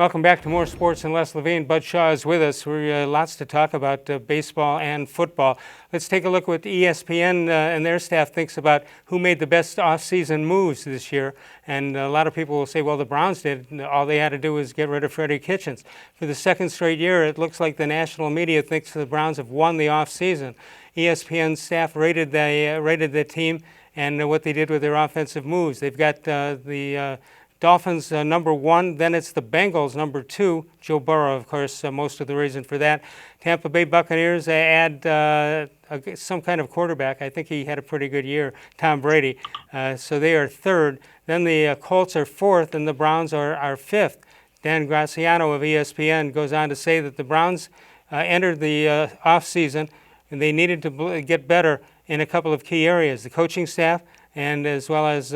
Welcome back to More Sports and Les Levine. Bud Shaw is with us. We're lots to talk about baseball and football. Let's take a look at what ESPN and their staff thinks about who made the best off-season moves this year. And a lot of people will say, well, the Browns did. All they had to do was get rid of Freddie Kitchens. For the second straight year, it looks like the national media thinks the Browns have won the off-season. ESPN staff rated the team and what they did with their offensive moves. They've got the Dolphins number 1, then it's the Bengals number 2. Joe Burrow, of course, most of the reason for that. Tampa Bay Buccaneers add some kind of quarterback. I think he had a pretty good year, Tom Brady. So they are 3rd. Then the Colts are 4th, and the Browns are 5th. Dan Graziano of ESPN goes on to say that the Browns entered the offseason, and they needed to get better in a couple of key areas. The coaching staff, and as well as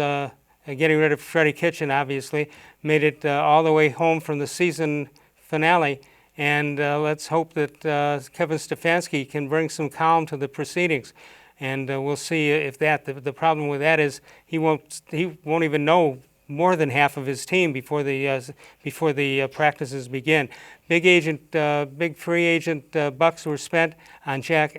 getting rid of Freddie Kitchen, obviously, made it all the way home from the season finale. And let's hope that Kevin Stefanski can bring some calm to the proceedings. And we'll see if that. The problem with that is he won't even know more than half of his team before the practices begin. Big free agent bucks were spent on Jack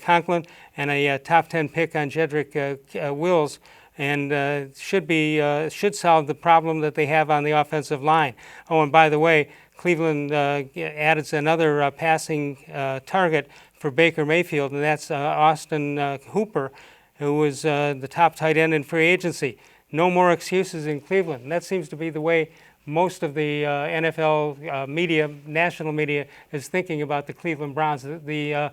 Conklin and a top 10 pick on Jedrick Wills. And should solve the problem that they have on the offensive line. Oh, and by the way, Cleveland added another passing target for Baker Mayfield, and that's Austin Hooper, who was the top tight end in free agency. No more excuses in Cleveland. And that seems to be the way most of the NFL media, national media, is thinking about the Cleveland Browns. The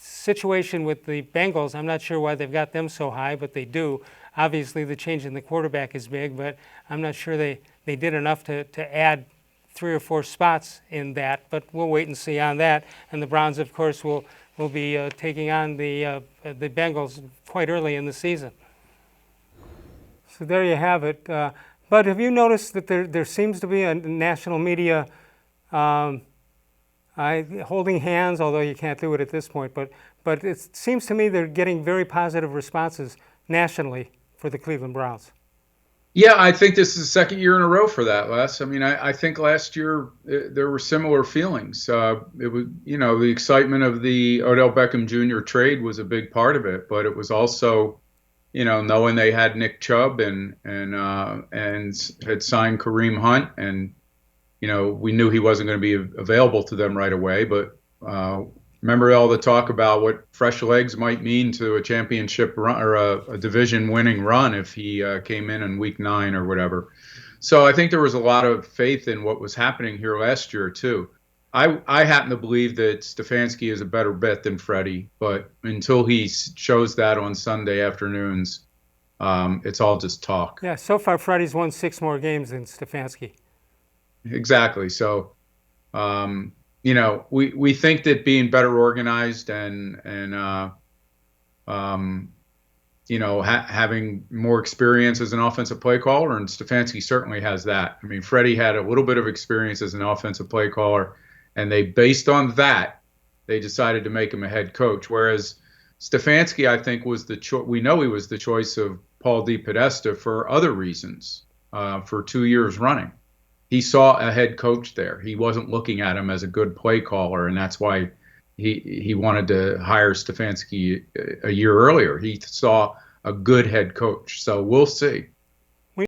situation with the Bengals, I'm not sure why they've got them so high, but they do. Obviously, the change in the quarterback is big, but I'm not sure they did enough to add 3 or 4 spots in that. But we'll wait and see on that. And the Browns, of course, will be taking on the Bengals quite early in the season. So there you have it. But have you noticed that there seems to be a national media holding hands, although you can't do it at this point, but it seems to me they're getting very positive responses nationally for the Cleveland Browns. Yeah, I think this is the second year in a row for that, Les. I mean, I think last year there were similar feelings. It was, the excitement of the Odell Beckham Jr. trade was a big part of it, but it was also, knowing they had Nick Chubb and had signed Kareem Hunt, and we knew he wasn't going to be available to them right away, but remember all the talk about what fresh legs might mean to a championship run or a division-winning run if he came in week 9 or whatever. So I think there was a lot of faith in what was happening here last year too. I happen to believe that Stefanski is a better bet than Freddie, but until he shows that on Sunday afternoons, it's all just talk. Yeah, so far Freddie's won 6 more games than Stefanski. Exactly. So, we think that being better organized and having more experience as an offensive play caller, and Stefanski certainly has that. I mean, Freddie had a little bit of experience as an offensive play caller, and based on that, they decided to make him a head coach. Whereas Stefanski, I think, was we know he was the choice of Paul DePodesta for other reasons for 2 years running. He saw a head coach there. He wasn't looking at him as a good play caller, and that's why he wanted to hire Stefanski a year earlier. He saw a good head coach. So we'll see.